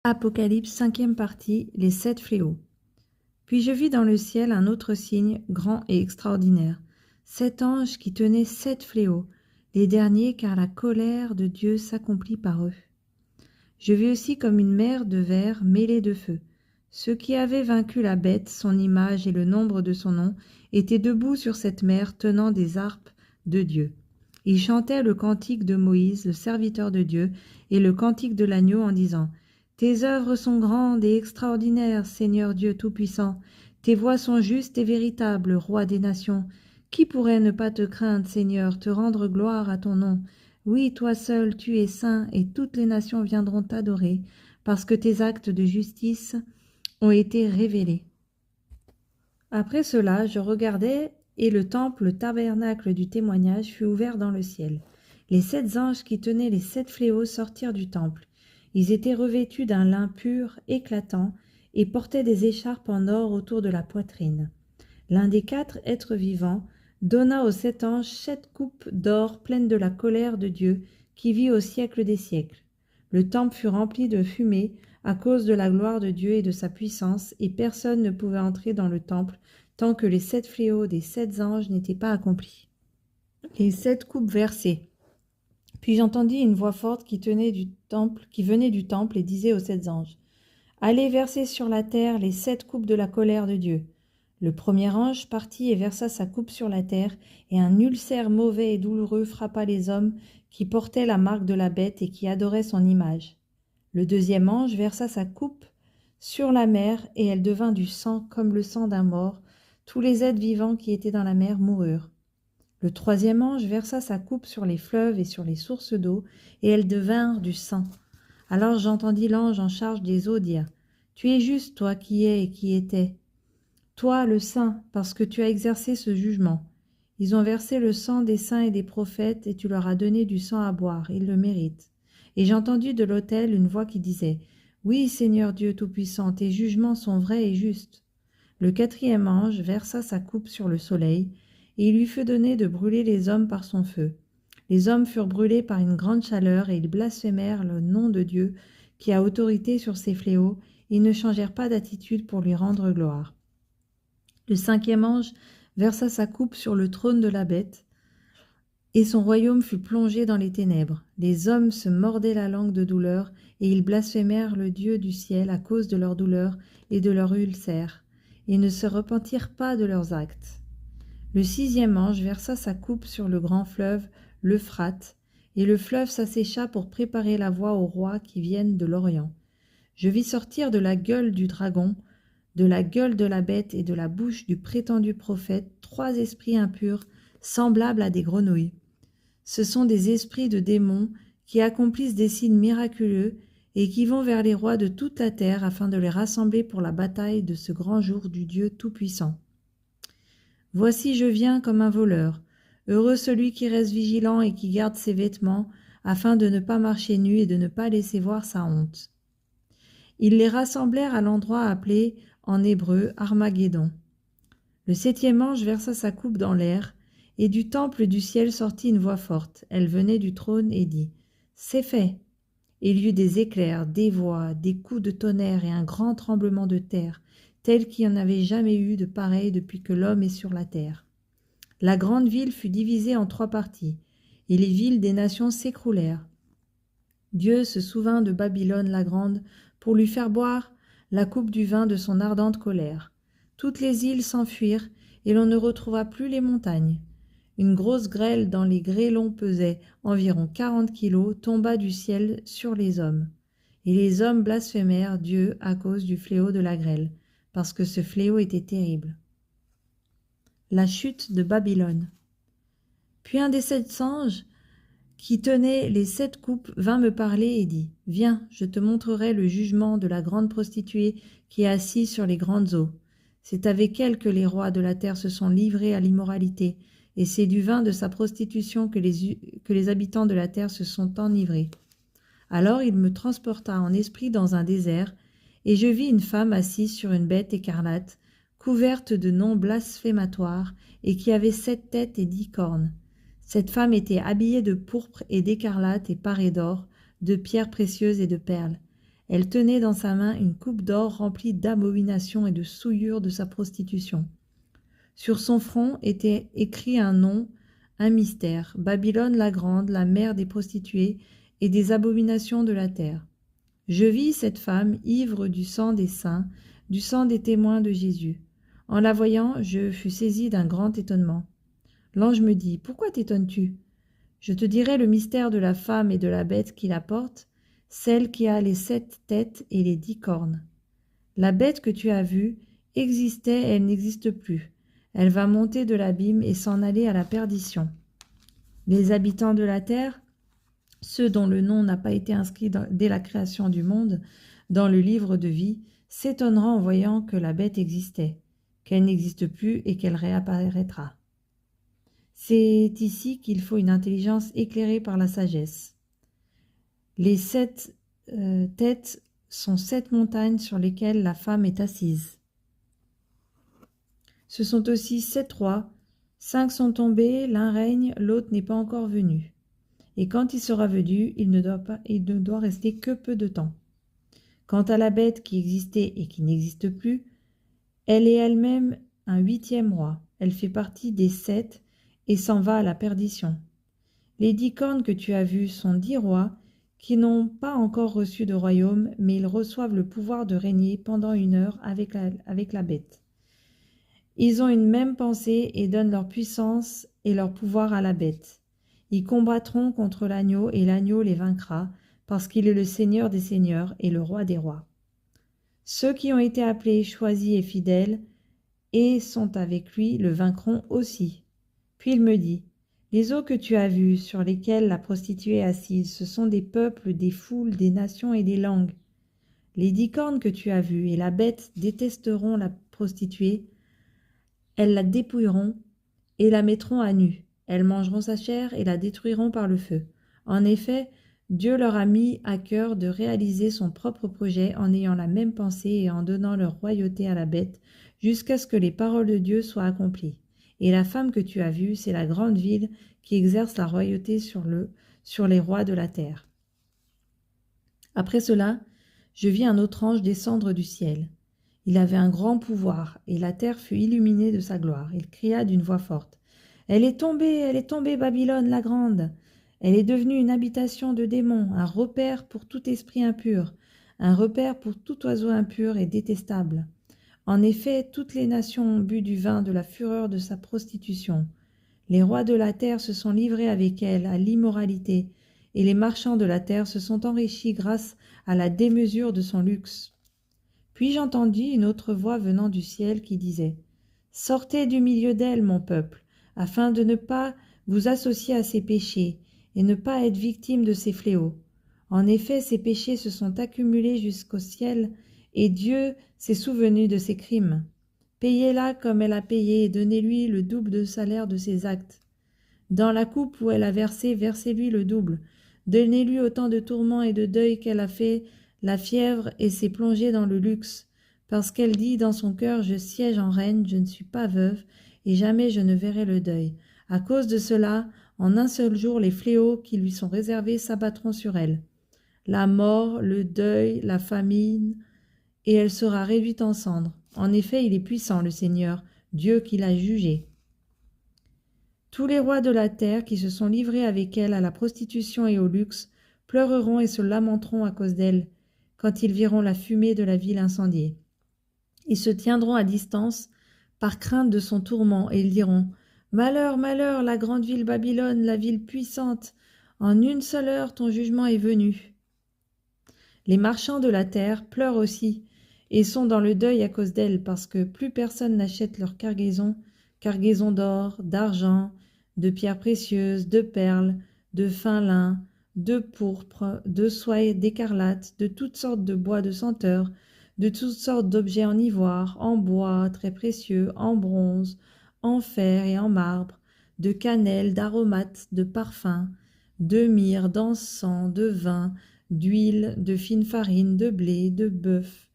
Apocalypse, 5e partie, les 7 fléaux. Puis je vis dans le ciel un autre signe, grand et extraordinaire. 7 anges qui tenaient 7 fléaux, les derniers, car la colère de Dieu s'accomplit par eux. Je vis aussi comme une mer de verre mêlée de feu. Ceux qui avaient vaincu la bête, son image et le nombre de son nom, étaient debout sur cette mer, tenant des harpes de Dieu. Ils chantaient le cantique de Moïse, le serviteur de Dieu, et le cantique de l'agneau en disant « Tes œuvres sont grandes et extraordinaires, Seigneur Dieu Tout-Puissant. Tes voies sont justes et véritables, Roi des nations. Qui pourrait ne pas te craindre, Seigneur, te rendre gloire à ton nom? Oui, toi seul, tu es saint, et toutes les nations viendront t'adorer, parce que tes actes de justice ont été révélés. » Après cela, je regardais, et le temple, le tabernacle du témoignage, fut ouvert dans le ciel. Les 7 anges qui tenaient les 7 fléaux sortirent du temple. Ils étaient revêtus d'un lin pur, éclatant, et portaient des écharpes en or autour de la poitrine. L'un des 4 êtres vivants donna aux 7 anges 7 coupes d'or pleines de la colère de Dieu, qui vit au siècle des siècles. Le temple fut rempli de fumée à cause de la gloire de Dieu et de sa puissance, et personne ne pouvait entrer dans le temple tant que les 7 fléaux des 7 anges n'étaient pas accomplis. Les 7 coupes versées. Puis j'entendis une voix forte qui venait du temple et disait aux 7 anges « Allez verser sur la terre les 7 coupes de la colère de Dieu. » Le premier ange partit et versa sa coupe sur la terre, et un ulcère mauvais et douloureux frappa les hommes qui portaient la marque de la bête et qui adoraient son image. Le deuxième ange versa sa coupe sur la mer, et elle devint du sang comme le sang d'un mort. Tous les êtres vivants qui étaient dans la mer moururent. Le troisième ange versa sa coupe sur les fleuves et sur les sources d'eau, et elles devinrent du sang. Alors j'entendis l'ange en charge des eaux dire « Tu es juste, toi qui es et qui étais, toi le saint, parce que tu as exercé ce jugement. Ils ont versé le sang des saints et des prophètes, et tu leur as donné du sang à boire, ils le méritent. » Et j'entendis de l'autel une voix qui disait « Oui, Seigneur Dieu Tout-Puissant, tes jugements sont vrais et justes. » Le quatrième ange versa sa coupe sur le soleil, et il lui fut donné de brûler les hommes par son feu. Les hommes furent brûlés par une grande chaleur, et ils blasphémèrent le nom de Dieu qui a autorité sur ces fléaux, et ils ne changèrent pas d'attitude pour lui rendre gloire. Le cinquième ange versa sa coupe sur le trône de la bête, et son royaume fut plongé dans les ténèbres. Les hommes se mordaient la langue de douleur, et ils blasphémèrent le Dieu du ciel à cause de leur douleur et de leur ulcère, et ne se repentirent pas de leurs actes. Le sixième ange versa sa coupe sur le grand fleuve, l'Euphrate, et le fleuve s'assécha pour préparer la voie aux rois qui viennent de l'Orient. Je vis sortir de la gueule du dragon, de la gueule de la bête et de la bouche du prétendu prophète 3 esprits impurs, semblables à des grenouilles. Ce sont des esprits de démons qui accomplissent des signes miraculeux et qui vont vers les rois de toute la terre afin de les rassembler pour la bataille de ce grand jour du Dieu Tout-Puissant. Voici, je viens comme un voleur. Heureux celui qui reste vigilant et qui garde ses vêtements, afin de ne pas marcher nu et de ne pas laisser voir sa honte. Ils les rassemblèrent à l'endroit appelé en hébreu Armageddon. Le septième ange versa sa coupe dans l'air, et du temple du ciel sortit une voix forte. Elle venait du trône et dit « C'est fait !» Il y eut des éclairs, des voix, des coups de tonnerre et un grand tremblement de terre, tel qu'il n'y en avait jamais eu de pareil depuis que l'homme est sur la terre. La grande ville fut divisée en 3 parties, et les villes des nations s'écroulèrent. Dieu se souvint de Babylone la grande pour lui faire boire la coupe du vin de son ardente colère. Toutes les îles s'enfuirent, et l'on ne retrouva plus les montagnes. Une grosse grêle dans les grêlons pesait environ 40 kilos, tomba du ciel sur les hommes. Et les hommes blasphémèrent Dieu à cause du fléau de la grêle, parce que ce fléau était terrible. La chute de Babylone. Puis un des 7 anges qui tenait les 7 coupes vint me parler et dit « Viens, je te montrerai le jugement de la grande prostituée qui est assise sur les grandes eaux. C'est avec elle que les rois de la terre se sont livrés à l'immoralité, et c'est du vin de sa prostitution que les habitants de la terre se sont enivrés. » Alors il me transporta en esprit dans un désert, et je vis une femme assise sur une bête écarlate, couverte de noms blasphématoires, et qui avait 7 têtes et 10 cornes. Cette femme était habillée de pourpre et d'écarlate et parée d'or, de pierres précieuses et de perles. Elle tenait dans sa main une coupe d'or remplie d'abominations et de souillures de sa prostitution. Sur son front était écrit un nom, un mystère, Babylone la grande, la mère des prostituées et des abominations de la terre. Je vis cette femme ivre du sang des saints, du sang des témoins de Jésus. En la voyant, je fus saisi d'un grand étonnement. L'ange me dit, « Pourquoi t'étonnes-tu ? Je te dirai le mystère de la femme et de la bête qui la porte, celle qui a les 7 têtes et les 10 cornes. La bête que tu as vue existait et elle n'existe plus. Elle va monter de l'abîme et s'en aller à la perdition. Les habitants de la terre, ceux dont le nom n'a pas été inscrit dès la création du monde dans le livre de vie, s'étonneront en voyant que la bête existait, qu'elle n'existe plus et qu'elle réapparaîtra. C'est ici qu'il faut une intelligence éclairée par la sagesse. Les 7 têtes sont 7 montagnes sur lesquelles la femme est assise. Ce sont aussi 7 rois, 5 sont tombés, l'un règne, l'autre n'est pas encore venu. Et quand il sera venu, il ne doit rester que peu de temps. Quant à la bête qui existait et qui n'existe plus, elle est elle-même un 8e roi. Elle fait partie des 7 et s'en va à la perdition. Les 10 cornes que tu as vues sont 10 rois qui n'ont pas encore reçu de royaume, mais ils reçoivent le pouvoir de régner pendant 1 heure avec la bête. Ils ont une même pensée et donnent leur puissance et leur pouvoir à la bête. Ils combattront contre l'agneau et l'agneau les vaincra, parce qu'il est le Seigneur des seigneurs et le Roi des rois. Ceux qui ont été appelés, choisis et fidèles, et sont avec lui, le vaincront aussi. Puis il me dit, « Les eaux que tu as vues, sur lesquelles la prostituée est assise, ce sont des peuples, des foules, des nations et des langues. Les 10 cornes que tu as vues et la bête détesteront la prostituée, elles la dépouilleront et la mettront à nu. Elles mangeront sa chair et la détruiront par le feu. En effet, Dieu leur a mis à cœur de réaliser son propre projet en ayant la même pensée et en donnant leur royauté à la bête, jusqu'à ce que les paroles de Dieu soient accomplies. Et la femme que tu as vue, c'est la grande ville qui exerce la royauté sur les rois de la terre. » Après cela, je vis un autre ange descendre du ciel. Il avait un grand pouvoir, et la terre fut illuminée de sa gloire. Il cria d'une voix forte, « Elle est tombée, Babylone la grande. Elle est devenue une habitation de démons, un repère pour tout esprit impur, un repère pour tout oiseau impur et détestable. En effet, toutes les nations ont bu du vin de la fureur de sa prostitution. Les rois de la terre se sont livrés avec elle à l'immoralité, et les marchands de la terre se sont enrichis grâce à la démesure de son luxe. » Puis j'entendis une autre voix venant du ciel qui disait, « Sortez du milieu d'elle, mon peuple, afin de ne pas vous associer à ses péchés et ne pas être victime de ses fléaux. En effet, ses péchés se sont accumulés jusqu'au ciel, et Dieu s'est souvenu de ses crimes. Payez-la comme elle a payé et donnez-lui le double de salaire de ses actes. Dans la coupe où elle a versé, versez-lui le double. Donnez-lui autant de tourments et de deuil qu'elle a fait la fièvre et s'est plongée dans le luxe, parce qu'elle dit dans son cœur, je siège en reine, je ne suis pas veuve, et jamais je ne verrai le deuil. À cause de cela, en un seul jour, les fléaux qui lui sont réservés s'abattront sur elle. La mort, le deuil, la famine, et elle sera réduite en cendres. En effet, il est puissant, le Seigneur, Dieu qui l'a jugé. Tous les rois de la terre qui se sont livrés avec elle à la prostitution et au luxe pleureront et se lamenteront à cause d'elle, quand ils verront la fumée de la ville incendiée. Ils se tiendront à distance par crainte de son tourment, et ils diront « Malheur, malheur, la grande ville Babylone, la ville puissante, en une seule heure ton jugement est venu. » Les marchands de la terre pleurent aussi, et sont dans le deuil à cause d'elle, parce que plus personne n'achète leur cargaison d'or, d'argent, de pierres précieuses, de perles, de fin lin, de pourpre, de soie d'écarlate, de toutes sortes de bois de senteur, de toutes sortes d'objets en ivoire, en bois très précieux, en bronze, en fer et en marbre, de cannelle, d'aromates, de parfums, de myrrhe, d'encens, de vin, d'huile, de fine farine, de blé, de bœuf,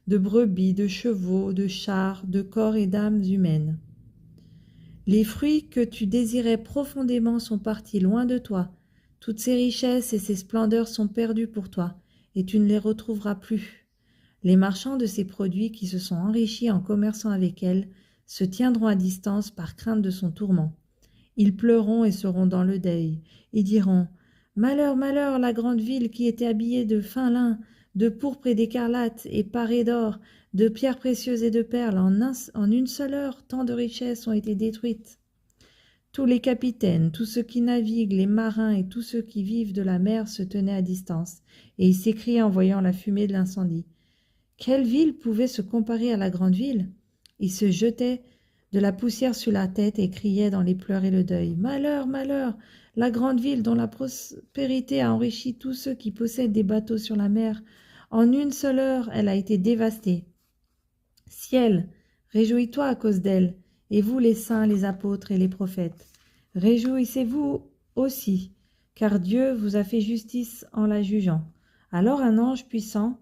de brebis, de chevaux, de chars, de corps et d'âmes humaines. Les fruits que tu désirais profondément sont partis loin de toi. Toutes ces richesses et ces splendeurs sont perdues pour toi, et tu ne les retrouveras plus. Les marchands de ces produits qui se sont enrichis en commerçant avec elle se tiendront à distance par crainte de son tourment. Ils pleureront et seront dans le deuil, et diront « Malheur, malheur, la grande ville qui était habillée de fin lin, de pourpre et d'écarlate, et parée d'or, de pierres précieuses et de perles, en une seule heure, tant de richesses ont été détruites. » Tous les capitaines, tous ceux qui naviguent, les marins et tous ceux qui vivent de la mer se tenaient à distance, et ils s'écriaient en voyant la fumée de l'incendie. Quelle ville pouvait se comparer à la grande ville? Ils se jetaient de la poussière sur la tête et criaient dans les pleurs et le deuil. Malheur, malheur, la grande ville dont la prospérité a enrichi tous ceux qui possèdent des bateaux sur la mer. En une seule heure, elle a été dévastée. Ciel, réjouis-toi à cause d'elle, et vous les saints, les apôtres et les prophètes. Réjouissez-vous aussi, car Dieu vous a fait justice en la jugeant. Alors un ange puissant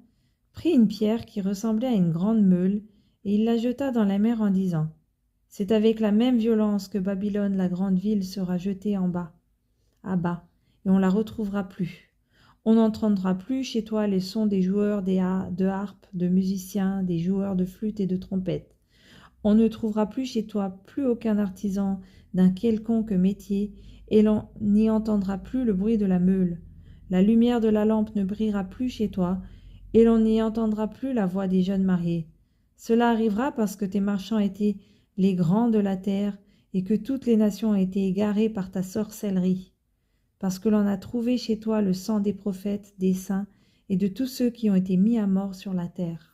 prit une pierre qui ressemblait à une grande meule, et il la jeta dans la mer en disant « C'est avec la même violence que Babylone, la grande ville, sera jetée en bas, à bas, et on la retrouvera plus. On n'entendra plus chez toi les sons des joueurs de harpe, de musiciens, des joueurs de flûte et de trompette. On ne trouvera plus chez toi plus aucun artisan d'un quelconque métier, et l'on n'y entendra plus le bruit de la meule. La lumière de la lampe ne brillera plus chez toi, et l'on n'y entendra plus la voix des jeunes mariés. Cela arrivera parce que tes marchands étaient les grands de la terre, et que toutes les nations ont été égarées par ta sorcellerie. Parce que l'on a trouvé chez toi le sang des prophètes, des saints, et de tous ceux qui ont été mis à mort sur la terre.